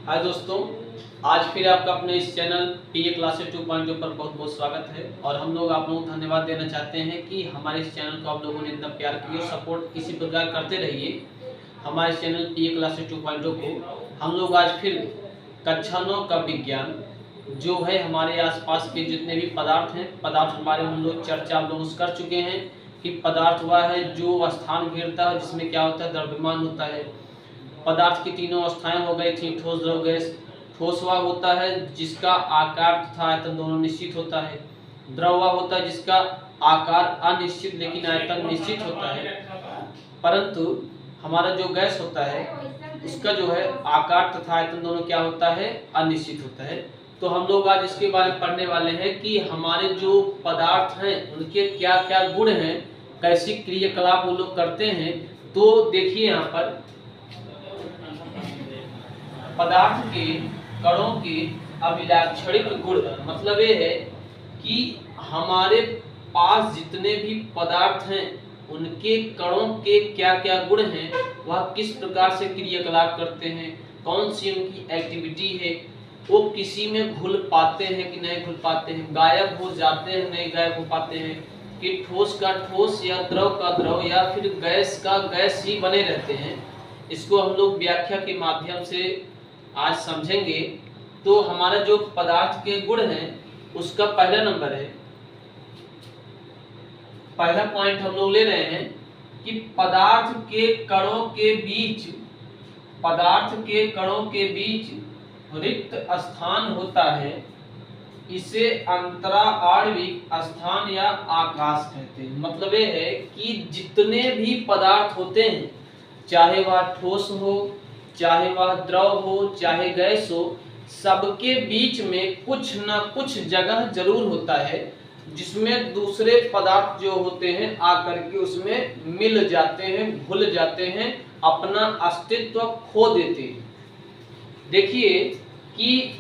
हाय दोस्तों, आज फिर आपका अपने इस चैनल पीए क्लासेस 2.0 पर बहुत बहुत स्वागत है। और हम लोग आप लोगों को धन्यवाद देना चाहते हैं कि हमारे इस चैनल को आप लोगों ने इतना प्यार किया, सपोर्ट इसी प्रकार करते रहिए हमारे चैनल पीए क्लासेस 2.0 को। हम लोग आज फिर कक्षा 9 का विज्ञान जो है हमारे आसपास के जितने भी पदार्थ हैं, पदार्थ के बारे में हम लोग चर्चा आप लोग कर चुके हैं कि पदार्थ वह है जो स्थान घेरता है, जिसमें क्या होता है, द्रव्यमान होता है। पदार्थ की तीनों अवस्थाएं हो गई थी, ठोस, द्रव, गैस। ठोस वह होता है जिसका आकार तथा आयतन दोनों निश्चित होता है। द्रव वह होता है जिसका आकार अनिश्चित लेकिन आयतन निश्चित होता है। परंतु हमारा जो गैस होता है उसका जो है आकार तथा आयतन दोनों क्या होता है, अनिश्चित होता है। तो हम लोग आज इसके बारे में पढ़ने वाले हैं कि हमारे जो पदार्थ हैं उनके क्या क्या गुण हैं, कैसी क्रियाकलाप वो लोग करते हैं। तो देखिए यहाँ पर पदार्थ के कणों के अभिलाक्षणिक गुण, मतलब ये है कि हमारे पास जितने भी पदार्थ हैं उनके कणों के क्या क्या गुण हैं, वह किस प्रकार से क्रियाकलाप करते हैं, कौन सी उनकी एक्टिविटी है, वो किसी में घुल पाते हैं कि नहीं घुल पाते हैं, गायब हो जाते हैं नहीं गायब हो पाते हैं, कि ठोस का ठोस या द्रव का द्रव या फिर गैस का गैस ही बने रहते हैं। इसको हम लोग व्याख्या के माध्यम से आज समझेंगे। तो हमारा जो पदार्थ के गुण हैं उसका पहला नंबर है, पहला पॉइंट हम लोग ले रहे हैं कि पदार्थ के कणों के बीच, पदार्थ के कणों के बीच रिक्त स्थान होता है, इसे अंतरा आणविक स्थान या आकाश कहते हैं। मतलब ये है कि जितने भी पदार्थ होते हैं, चाहे वह ठोस हो, चाहे वह द्रव हो, चाहे गैस हो, सबके बीच में कुछ ना कुछ जगह जरूर होता है जिसमें दूसरे पदार्थ जो होते हैं आकर के उसमें मिल जाते हैं, घुल जाते हैं, अपना अस्तित्व खो देते हैं। देखिए कि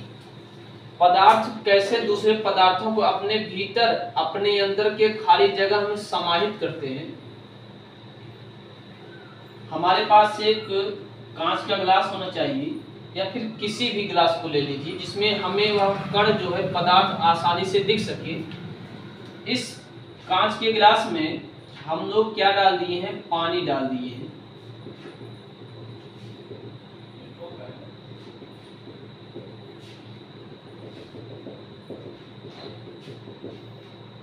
पदार्थ कैसे दूसरे पदार्थों को अपने भीतर, अपने अंदर के खाली जगह में समाहित करते हैं। हमारे पास एक कांच का गिलास होना चाहिए या फिर किसी भी गिलास को ले लीजिए जिसमें हमें वह कण जो है पदार्थ आसानी से दिख सके। इस कांच के गिलास में हम लोग क्या डाल दिए हैं, पानी डाल दिए हैं।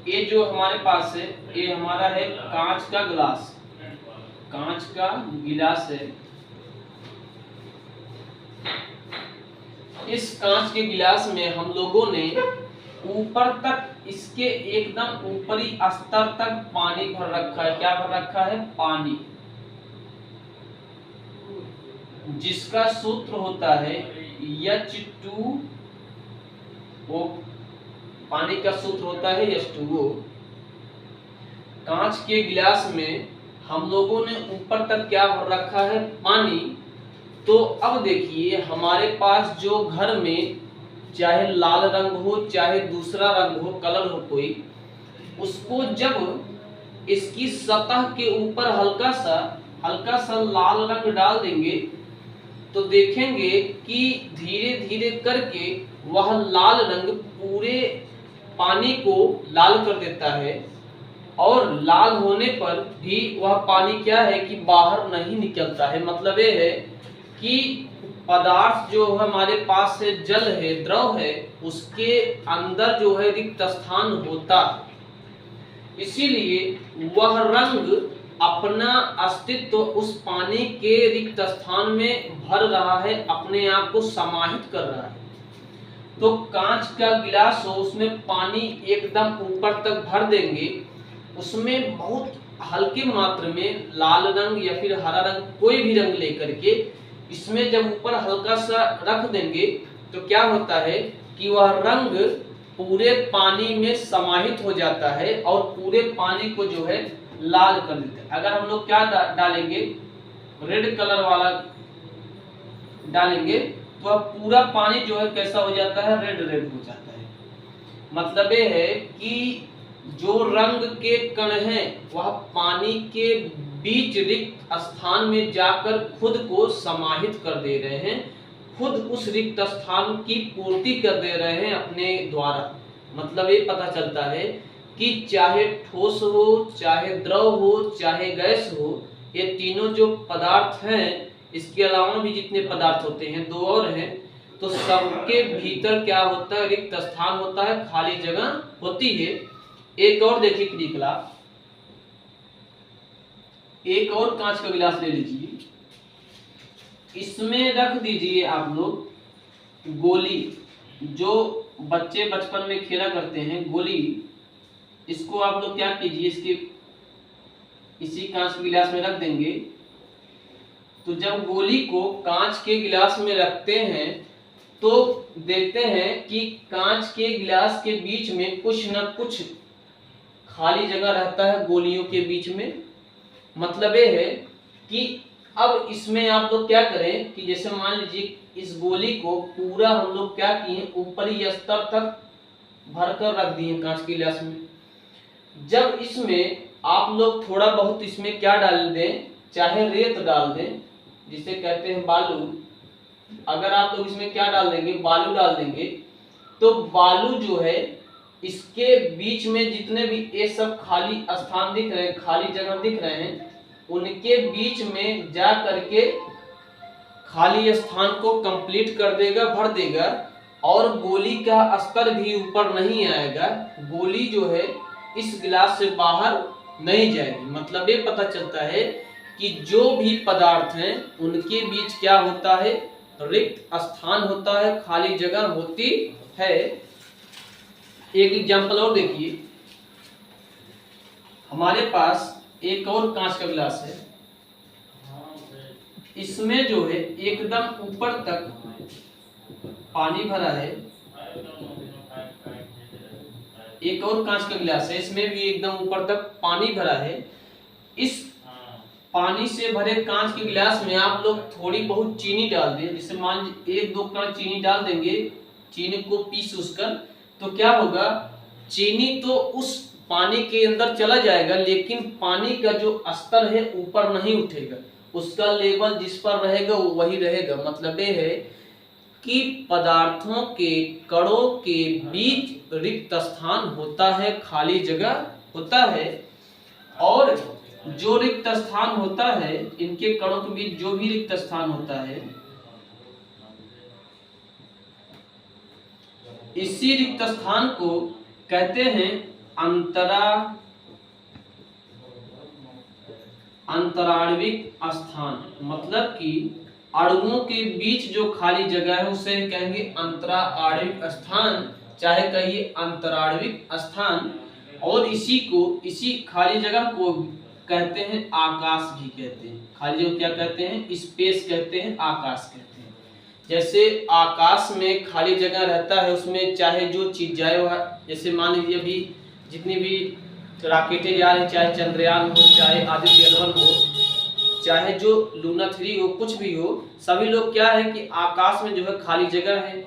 ये जो हमारे पास है ये हमारा है कांच का गिलास, कांच का गिलास है। इस कांच के गिलास में हम लोगों ने ऊपर तक, इसके एकदम ऊपरी स्तर तक पानी भर रखा है। क्या भर रखा है? पानी, जिसका सूत्र होता है H2O। पानी का सूत्र होता है H2O। कांच के गिलास में हम लोगों ने ऊपर तक क्या भर रखा है? पानी। तो अब देखिए हमारे पास जो घर में चाहे लाल रंग हो चाहे दूसरा रंग हो, कलर हो कोई, उसको जब इसकी सतह के ऊपर हल्का सा लाल रंग डाल देंगे तो देखेंगे कि धीरे धीरे करके वह लाल रंग पूरे पानी को लाल कर देता है। और लाल होने पर भी वह पानी क्या है कि बाहर नहीं निकलता है। मतलब ये है कि पदार्थ जो हमारे पास है, जल है, द्रव है, उसके अंदर जो है रिक्त स्थान होता है। इसीलिए वह रंग अपना अस्तित्व उस पानी के रिक्त स्थान में भर रहा है, अपने आप को समाहित कर रहा है। तो कांच का गिलास हो, उसमें पानी एकदम ऊपर तक भर देंगे, उसमें बहुत हल्के मात्रा में लाल रंग या फिर हरा रंग, कोई भी रंग लेकर के इसमें जब ऊपर हल्का सा रख देंगे तो क्या होता है कि वह रंग पूरे पानी में समाहित हो जाता है और पूरे पानी को जो है लाल कर देता है। अगर हम लोग क्या डालेंगे, रेड कलर वाला डालेंगे तो अब पूरा पानी जो है कैसा हो जाता है, रेड रेड हो जाता है। मतलब ये है कि जो रंग के कण हैं वह पानी के बीच रिक्त स्थान में जाकर खुद को समाहित कर दे रहे हैं खुद उस रिक्त स्थान की पूर्ति कर दे रहे हैं अपने द्वारा। मतलब ये पता चलता है कि चाहे ठोस हो, चाहे द्रव हो, चाहे गैस हो, ये तीनों जो पदार्थ हैं, इसके अलावा भी जितने पदार्थ होते हैं, दो और हैं, तो सबके भीतर क्या होता है, रिक्त स्थान होता है, खाली जगह होती है। एक और देखिए क्रियाकलाप, एक और कांच का गिलास ले लीजिए, इसमें रख दीजिए आप लोग गोली, जो बच्चे बचपन में खेला करते हैं गोली, इसको आप लोग क्या कीजिए, इसके इसी कांच के गिलास में रख देंगे। तो जब गोली को कांच के गिलास में रखते हैं तो देखते हैं कि कांच के गिलास के बीच में कुछ न कुछ खाली जगह रहता है गोलियों के बीच में। मतलब ये है कि अब इसमें आप लोग क्या करें कि जैसे मान लीजिए इस गोली को पूरा हम लोग क्या किए, ऊपरी स्तर तक भरकर रख दिए कांच के गिलास में। जब इसमें आप लोग थोड़ा बहुत इसमें क्या डाल दें, चाहे रेत डाल दें, जिसे कहते हैं बालू, अगर आप लोग इसमें क्या डाल देंगे, बालू डाल देंगे, तो बालू जो है इसके बीच में जितने भी ये सब खाली स्थान दिख रहे हैं, खाली जगह दिख रहे हैं, उनके बीच में जा करके खाली स्थान को कंप्लीट कर देगा, भर देगा, और गोली का स्तर भी ऊपर नहीं आएगा, गोली जो है इस गिलास से बाहर नहीं जाएगी। मतलब ये पता चलता है कि जो भी पदार्थ हैं उनके बीच क्या होता है, रिक्त स्थान होता है, खाली जगह होती है। एक एग्जांपल और देखिए, हमारे पास एक और कांच का गिलास है, इसमें जो है एकदम ऊपर तक पानी भरा है। एक और कांच का गिलास है, इसमें भी एकदम ऊपर तक पानी भरा है। इस पानी से भरे कांच के गिलास में आप लोग थोड़ी बहुत चीनी डाल दें, जैसे मान लीजिए 1-2 कण चीनी डाल देंगे, चीनी को पीस उसकर, तो क्या होगा, चीनी तो उस पानी के अंदर चला जाएगा, लेकिन पानी का जो स्तर है ऊपर नहीं उठेगा, उसका लेवल जिस पर रहेगा वो वही रहेगा। मतलब ये है कि पदार्थों के कणों के बीच रिक्त स्थान होता है, खाली जगह होता है, और जो रिक्त स्थान होता है, इनके कणों के बीच जो भी रिक्त स्थान होता है, इसी रिक्त स्थान को कहते हैं अंतराणविक स्थान। मतलब कि अणुओं के बीच जो खाली जगह है उसे कहेंगे अंतराणविक स्थान, चाहे कहिए अंतराणविक स्थान। और इसी खाली जगह को कहते हैं आकाश भी कहते हैं। खाली जगह क्या कहते हैं, स्पेस कहते हैं, आकाश कहते हैं। जैसे आकाश में खाली जगह रहता है, उसमें चाहे जो चीज जाए वह, जैसे मान लीजिए अभी जितनी भी रॉकेटें जा रही, चाहे चंद्रयान हो, चाहे आदित्य एल1 हो, चाहे जो लूना 3 हो, कुछ भी हो, सभी लोग क्या है कि आकाश में जो है खाली जगह है,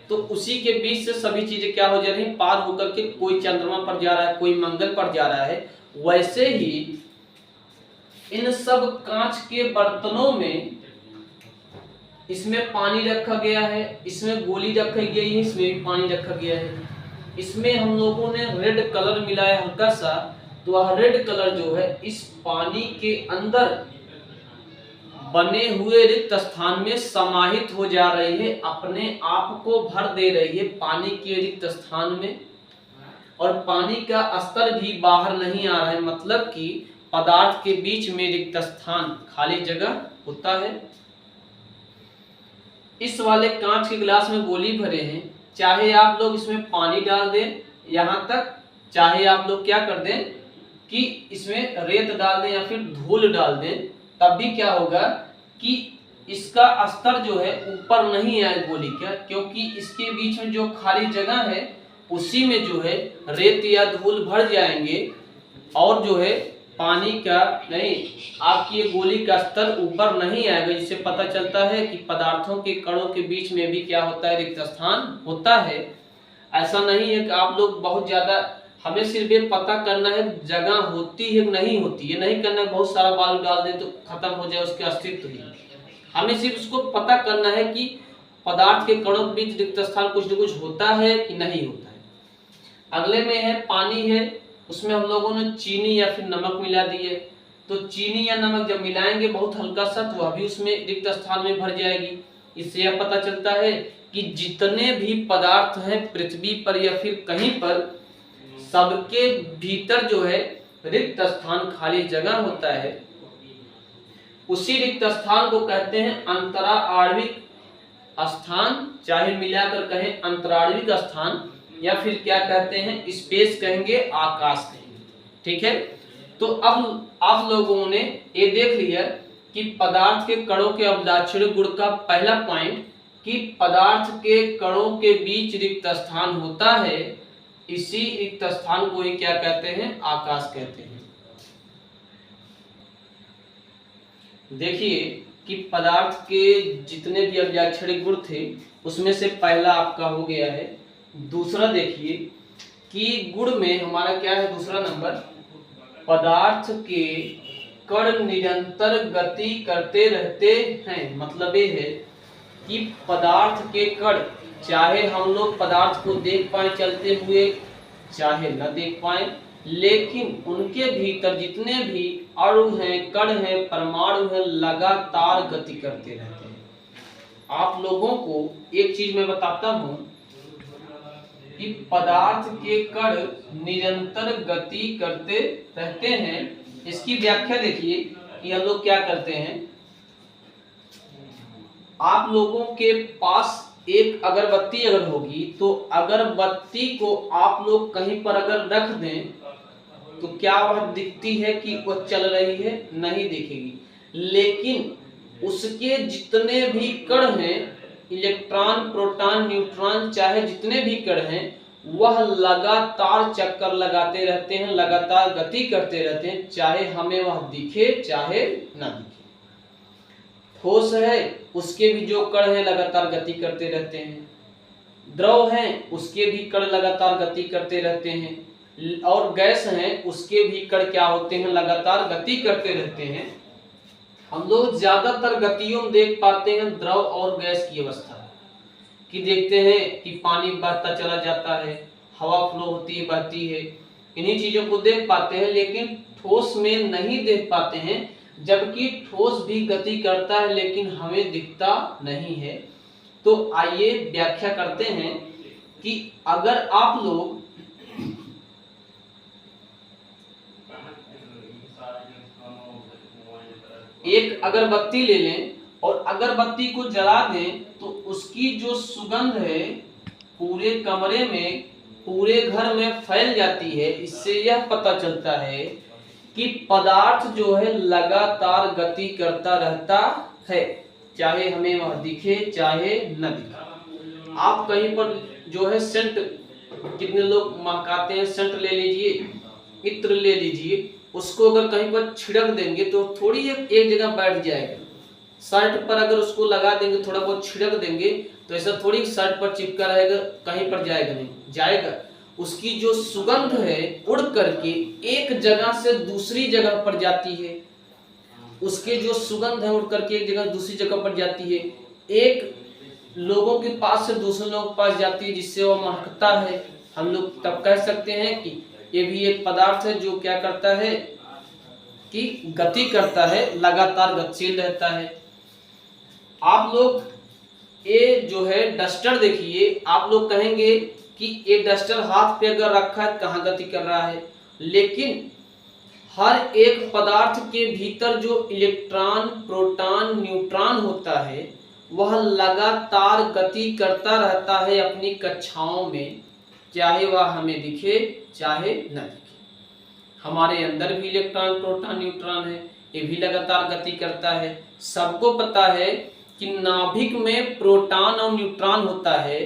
तो उसी के बीच से सभी चीजें क्या हो जा रही हैं, पार होकर के कोई चंद्रमा पर जा रहा है, कोई मंगल पर जा रहा है। वैसे ही इन सब कांच के बर्तनों में इसमें पानी रखा गया है, इसमें गोली रखी गई है, इसमें भी पानी रखा गया है। इसमें हम लोगों ने रेड कलर मिलाया हल्का सा, तो वह रेड कलर जो है इस पानी के अंदर बने हुए रिक्त स्थान में समाहित हो जा रही है, अपने आप को भर दे रही है पानी के रिक्त स्थान में, और पानी का स्तर भी बाहर नहीं आ रहा है। मतलब कि पदार्थ के बीच में रिक्त स्थान, खाली जगह होता है। इस वाले कांच के गिलास में गोली भरे हैं, चाहे आप लोग इसमें पानी डाल दें, यहाँ तक चाहे आप लोग क्या कर दें कि इसमें रेत डाल दें या फिर धूल डाल दें, तब भी क्या होगा कि इसका स्तर जो है ऊपर नहीं आए गोली का, क्योंकि इसके बीच में जो खाली जगह है उसी में जो है रेत या धूल भर जाएंगे, और जो है पानी का नहीं, आपकी ये गोली का स्तर ऊपर नहीं आएगा, जिससे पता चलता है कि पदार्थों के कणों के बीच में भी क्या होता है, रिक्त स्थान होता है। ऐसा नहीं है कि आप लोग बहुत ज्यादा, हमें सिर्फ ये पता करना है जगह होती है नहीं होती, ये नहीं करना बहुत सारा बालू डाल दें तो खत्म हो जाए उसके अस्तित्व ही। हमें सिर्फ उसको पता करना है कि पदार्थ के कणों के बीच रिक्त स्थान कुछ न कुछ होता है कि नहीं होता है। अगले में है पानी है, उसमें हम लोगों ने चीनी या फिर नमक मिला दिए। तो चीनी या नमक जब मिलाएंगे बहुत हल्का सा, तो वह भी उसमें रिक्त स्थान में भर जाएगी। इससे यह पता चलता है कि जितने भी पदार्थ हैं पृथ्वी पर या फिर कहीं पर, सबके भीतर जो है रिक्त स्थान खाली जगह होता है। उसी रिक्त स्थान को कहते हैं अंतरा आणविक स्थान, चाहे मिलाकर कहें अंतराणविक स्थान, या फिर क्या कहते हैं स्पेस कहेंगे, आकाश कहेंगे। ठीक है, तो अब आप लोगों ने ये देख लिया कि पदार्थ के कणों के अभिलाक्षणिक गुण का पहला पॉइंट कि पदार्थ के कणों के बीच रिक्त स्थान होता है, इसी रिक्त स्थान को ही क्या कहते हैं, आकाश कहते हैं। देखिए कि पदार्थ के जितने भी अभिलाक्षणिक गुण थे उसमें से पहला आपका हो गया है। दूसरा देखिए कि गुण में हमारा क्या है, दूसरा नंबर, पदार्थ के कण निरंतर गति करते रहते हैं। मतलब ये है कि पदार्थ के कण, चाहे हम लोग पदार्थ को देख पाए चलते हुए चाहे न देख पाए, लेकिन उनके भीतर जितने भी अणु हैं, कण हैं, परमाणु हैं, लगातार गति करते रहते हैं। आप लोगों को एक चीज मैं बताता हूं कि पदार्थ के कण निरंतर गति करते रहते हैं। इसकी व्याख्या देखिए कि हम लोग क्या करते हैं। आप लोगों के पास एक अगरबत्ती अगर होगी, तो अगरबत्ती को आप लोग कहीं पर अगर रख दें तो क्या वह दिखती है कि वह चल रही है? नहीं दिखेगी। लेकिन उसके जितने भी कण हैं, इलेक्ट्रॉन, प्रोटॉन, न्यूट्रॉन, चाहे जितने भी कण हैं, वह लगातार चक्कर लगाते रहते हैं, लगातार गति करते रहते हैं, चाहे हमें वह दिखे चाहे ना दिखे। ठोस है, उसके भी जो कण हैं लगातार गति करते रहते हैं। द्रव है, उसके भी कण लगातार गति करते रहते हैं। और गैस है, उसके भी कण क्या होते हैं, लगातार गति करते रहते हैं। हम लोग ज्यादातर गतियों में देख पाते हैं द्रव और गैस की अवस्था, कि देखते हैं कि पानी बहता चला जाता है, हवा फ्लो होती है, बहती है, इन्हीं चीजों को देख पाते हैं, लेकिन ठोस में नहीं देख पाते हैं। जबकि ठोस भी गति करता है लेकिन हमें दिखता नहीं है। तो आइए व्याख्या करते हैं कि अगर आप लोग एक अगरबत्ती ले लें और अगरबत्ती को जला दें, तो उसकी जो सुगंध है पूरे कमरे में, पूरे घर में फैल जाती है। इससे यह पता चलता है कि पदार्थ जो है लगातार गति करता रहता है, चाहे हमें वह दिखे चाहे न दिखे। आप कहीं पर जो है सेंट, कितने लोग महकाते हैं, सेंट ले लीजिए, इत्र ले लीजिए, उसको अगर कहीं पर छिड़क देंगे तो थोड़ी एक जगह बैठ जाएगा। शर्ट पर अगर उसको लगा देंगे, थोड़ा बहुत छिड़क देंगे, तो ऐसा थोड़ी शर्ट पर चिपका रहेगा, कहीं पर जाएगा नहीं, जाएगा। उसकी जो सुगंध है उड़ करके एक जगह से दूसरी जगह पर जाती है। उसके जो सुगंध है उड़ करके एक जगह दूसरी जगह पर जाती है, एक लोगों के पास से दूसरे लोगों के पास जाती है, जिससे वो महकता है। हम लोग तब कह सकते हैं कि ये भी एक पदार्थ है जो क्या करता है कि गति करता है, लगातार गतिशील रहता है। आप लोग ये जो है डस्टर देखिए, आप लोग कहेंगे कि ये डस्टर हाथ पे अगर रखा है कहाँ गति कर रहा है, लेकिन हर एक पदार्थ के भीतर जो इलेक्ट्रॉन, प्रोटॉन, न्यूट्रॉन होता है वह लगातार गति करता रहता है अपनी कक्षाओं में, चाहे वह हमें दिखे चाहे न दिखे। हमारे अंदर भी इलेक्ट्रॉन, प्रोटॉन, न्यूट्रॉन है, ये भी लगातार गति करता है। सबको पता है कि नाभिक में प्रोटॉन और न्यूट्रॉन होता है,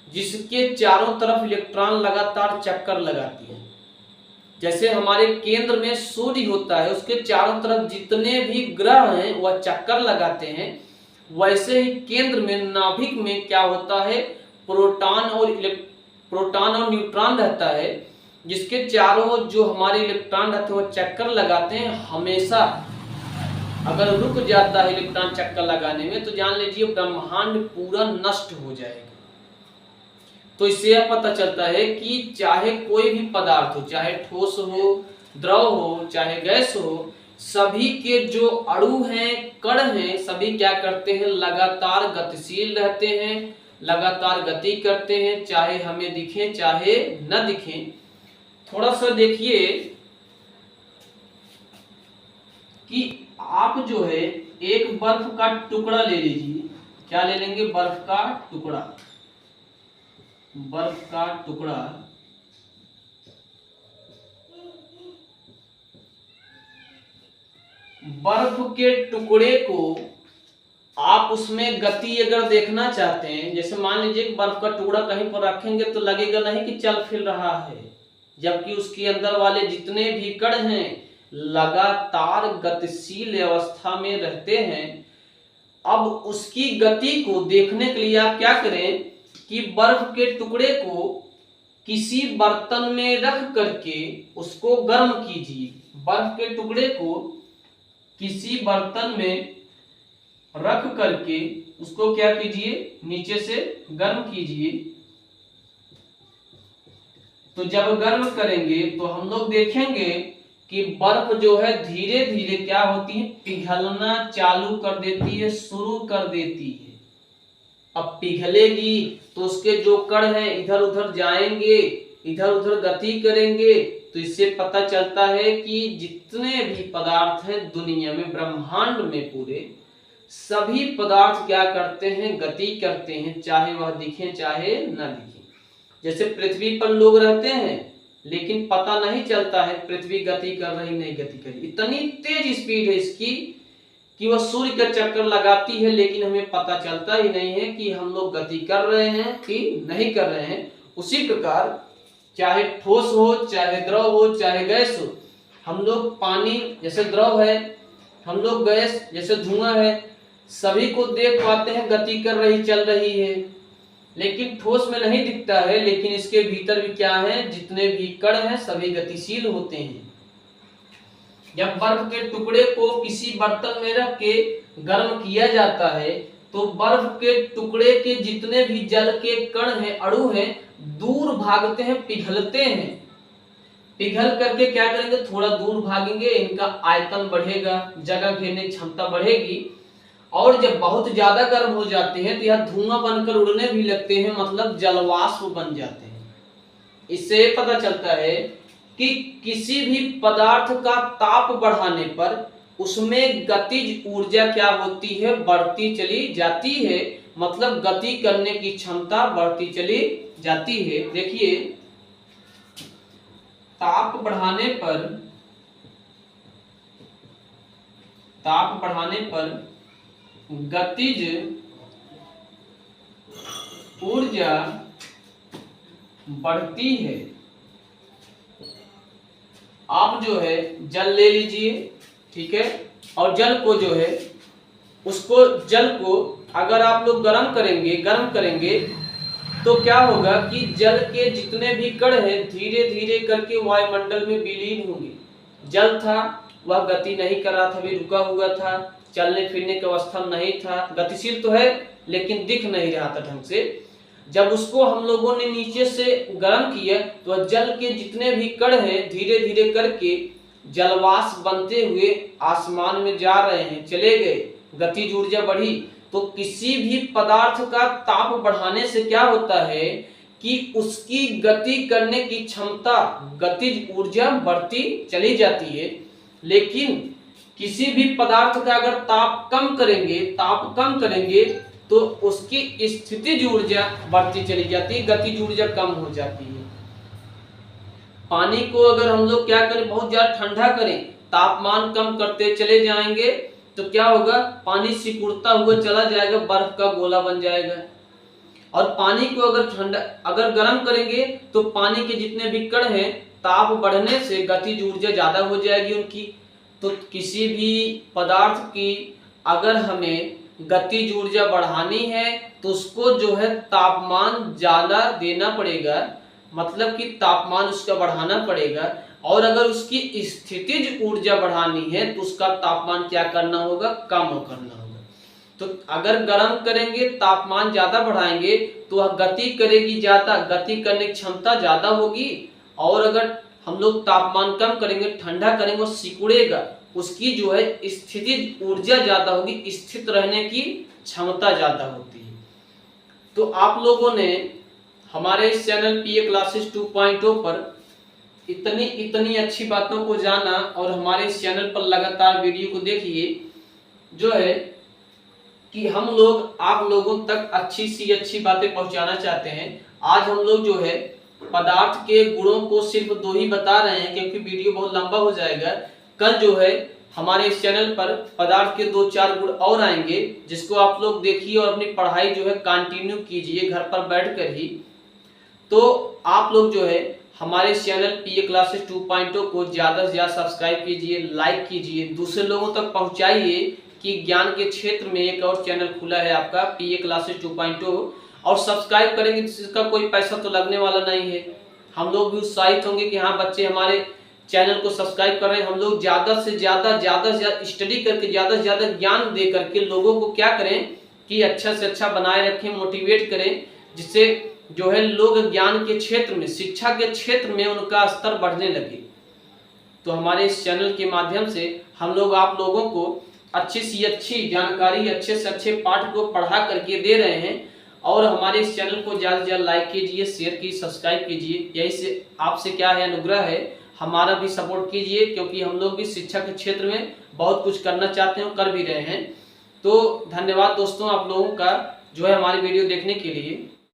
जिसके चारों तरफ इलेक्ट्रॉन लगातार चक्कर लगाती है। जैसे हमारे केंद्र में सूर्य होता है, उसके चारों तरफ जितने भी ग्रह हैं वह चक्कर लगाते हैं, वैसे ही केंद्र में, नाभिक में क्या होता है, प्रोटॉन और न्यूट्रॉन रहता है, जिसके चारों जो हमारे इलेक्ट्रॉन रहते हैं वो चक्कर लगाते हैं। हमेशा अगर रुक जाता है इलेक्ट्रॉन चक्कर लगाने में तो जान लीजिए ब्रह्मांड पूरा नष्ट हो जाएगा। तो इससे यह पता चलता है कि चाहे कोई भी पदार्थ हो, चाहे ठोस हो, द्रव हो, चाहे गैस हो, सभी के जो अणु हैं, कण हैं, सभी क्या करते हैं, लगातार गतिशील रहते हैं, लगातार गति करते हैं, चाहे हमें दिखे चाहे न दिखे। थोड़ा सा देखिए कि आप जो है एक बर्फ का टुकड़ा ले लीजिए। क्या ले लेंगे? बर्फ का टुकड़ा। बर्फ का टुकड़ा बर्फ के टुकड़े को आप उसमें गति अगर देखना चाहते हैं, जैसे मान लीजिए बर्फ का टुकड़ा कहीं पर रखेंगे तो लगेगा नहीं कि चल फिर रहा है, जबकि उसके अंदर वाले जितने भी कण हैं लगातार गतिशील अवस्था में रहते हैं। अब उसकी गति को देखने के लिए आप क्या करें कि बर्फ के टुकड़े को किसी बर्तन में रख करके उसको गर्म कीजिए। बर्फ के टुकड़े को किसी बर्तन में रख करके उसको क्या कीजिए, नीचे से गर्म कीजिए। तो जब गर्म करेंगे तो हम लोग देखेंगे कि बर्फ जो है धीरे धीरे क्या होती है, पिघलना चालू कर देती है, शुरू कर देती है। अब पिघलेगी तो उसके जो कण हैं इधर उधर जाएंगे, इधर उधर गति करेंगे। तो इससे पता चलता है कि जितने भी पदार्थ हैं दुनिया में, ब्रह्मांड में पूरे, सभी पदार्थ क्या करते हैं, गति करते हैं, चाहे वह दिखे चाहे न दिखे। जैसे पृथ्वी पर लोग रहते हैं लेकिन पता नहीं चलता है पृथ्वी गति कर रही नहीं गति कर रही, इतनी तेज स्पीड है इसकी कि वह सूर्य का चक्कर लगाती है, लेकिन हमें पता चलता ही नहीं है कि हम लोग गति कर रहे हैं कि नहीं कर रहे हैं। उसी प्रकार चाहे ठोस हो, चाहे द्रव हो, चाहे गैस हो, हम लोग पानी जैसे द्रव है, हम लोग गैस जैसे धुआं है, सभी को देख पाते हैं गति कर रही, चल रही है। लेकिन ठोस में नहीं दिखता है, लेकिन इसके भीतर भी क्या है, जितने भी कण हैं सभी गतिशील होते हैं। जब बर्फ के टुकड़े को किसी बर्तन में रख के गर्म किया जाता है तो बर्फ के टुकड़े के जितने भी जल के कण हैं, अणु हैं, दूर भागते हैं, पिघलते हैं। पिघल करके क्या करेंगे, थोड़ा दूर भागेंगे, इनका आयतन बढ़ेगा, जगह घेरने की क्षमता बढ़ेगी। और जब बहुत ज्यादा गर्म हो जाते हैं तो यह धुआं बनकर उड़ने भी लगते हैं, मतलब जलवाष्प बन जाते हैं। इससे पता चलता है कि किसी भी पदार्थ का ताप बढ़ाने पर उसमें गतिज ऊर्जा क्या होती है, बढ़ती चली जाती है, मतलब गति करने की क्षमता बढ़ती चली जाती है। देखिए ताप बढ़ाने पर गतिज ऊर्जा बढ़ती है। आप जो है जल ले लीजिए, ठीक है, और जल को जो है उसको जल को अगर आप लोग गर्म करेंगे तो क्या होगा कि जल के जितने भी कण हैं धीरे धीरे करके वायुमंडल में विलीन होंगे। जल था वह गति नहीं कर रहा था, भी रुका हुआ था, चलने फिरने की अवस्था में नहीं था, गतिशील तो है लेकिन दिख नहीं रहा था ढंग से। जब उसको हम लोगों ने नीचे से गर्म किया तो जल के जितने भी कण हैं धीरे धीरे करके जलवाष्प बनते हुए आसमान में जा रहे हैं, चले गए, गतिज ऊर्जा बढ़ी। तो किसी भी पदार्थ का ताप बढ़ाने से क्या होता है कि उसकी गति करने की क्षमता, गतिज ऊर्जा बढ़ती चली जाती है। लेकिन किसी भी पदार्थ का अगर ताप कम करेंगे तो उसकी स्थितिज ऊर्जा बढ़ती चली जाती है, गतिज ऊर्जा कम हो जाती है। पानी को अगर हम लोग क्या करें, बहुत ज्यादा ठंडा करें, तापमान कम करते चले जाएंगे तो क्या होगा, पानी सिकुड़ता हुआ चला जाएगा, बर्फ का गोला बन जाएगा। और पानी को अगर गर्म करेंगे तो पानी के जितने भी कण हैं ताप बढ़ने से गतिज ऊर्जा ज्यादा हो जाएगी उनकी। तो किसी भी पदार्थ की अगर हमें गतिज ऊर्जा बढ़ानी है तो उसको जो है तापमान ज्यादा देना पड़ेगा, मतलब कि तापमान उसका बढ़ाना पड़ेगा। और अगर उसकी स्थितिज ऊर्जा बढ़ानी है तो उसका तापमान क्या करना होगा, कम करना होगा। तो अगर गर्म करेंगे, तापमान ज्यादा बढ़ाएंगे तो वह गति करेगी ज्यादा, गति करने की क्षमता ज्यादा होगी। और अगर हम लोग तापमान कम करेंगे, ठंडा करेंगे, वो सिकुड़ेगा, उसकी जो है स्थितिज ऊर्जा ज्यादा होगी, स्थित रहने की क्षमता ज्यादा होती है। तो आप लोगों ने हमारे इस चैनल पीए क्लासेस 2.0 पर इतनी अच्छी बातों को जाना और हमारे इस चैनल पर लगातार वीडियो को देखिए, जो है कि हम लोग आप लोगों तक अच्छी सी अच्छी बातें पहुंचाना चाहते हैं। आज हम लोग जो है पदार्थ के गुणों को सिर्फ 2 ही बता रहे हैं, क्योंकि वीडियो बहुत लंबा हो जाएगा। कल जो है हमारे इस चैनल पर पदार्थ के 2-4 गुण और आएंगे, जिसको आप लोग देखिए और अपनी पढ़ाई जो है कंटिन्यू कीजिए घर पर बैठकर ही। तो आप लोग जो है हमारे चैनल पीए क्लासेस 2.0 को ज्यादा से ज्यादा सब्सक्राइब कीजिए, लाइक कीजिए, दूसरे लोगों तक पहुंचाइए कि ज्ञान के क्षेत्र में एक और चैनल खुला है आपका पीए क्लासेस 2.0। और सब्सक्राइब करेंगे तो इसका कोई पैसा तो लगने वाला नहीं है। हम लोग भी उत्साहित होंगे कि हाँ बच्चे हमारे चैनल को सब्सक्राइब कर रहे हैं। हम लोग ज्यादा से ज्यादा स्टडी करके ज्यादा से ज्यादा ज्ञान दे करके लोगों को क्या करें कि अच्छा से अच्छा बनाए रखें, मोटिवेट करें, जिससे जो है लोग ज्ञान के क्षेत्र में, शिक्षा के क्षेत्र में उनका स्तर बढ़ने लगे। तो हमारे इस चैनल के माध्यम से हम लोग आप लोगों को अच्छी से अच्छी जानकारी, अच्छे से अच्छे पाठ को पढ़ा करके दे रहे हैं। और हमारे इस चैनल को ज्यादा से ज्यादा लाइक कीजिए, शेयर कीजिए, सब्सक्राइब कीजिए। यही से आपसे क्या है, अनुग्रह है, हमारा भी सपोर्ट कीजिए, क्योंकि हम लोग भी शिक्षा के क्षेत्र में बहुत कुछ करना चाहते हैं और कर भी रहे हैं। तो धन्यवाद दोस्तों आप लोगों का जो है हमारी वीडियो देखने के लिए।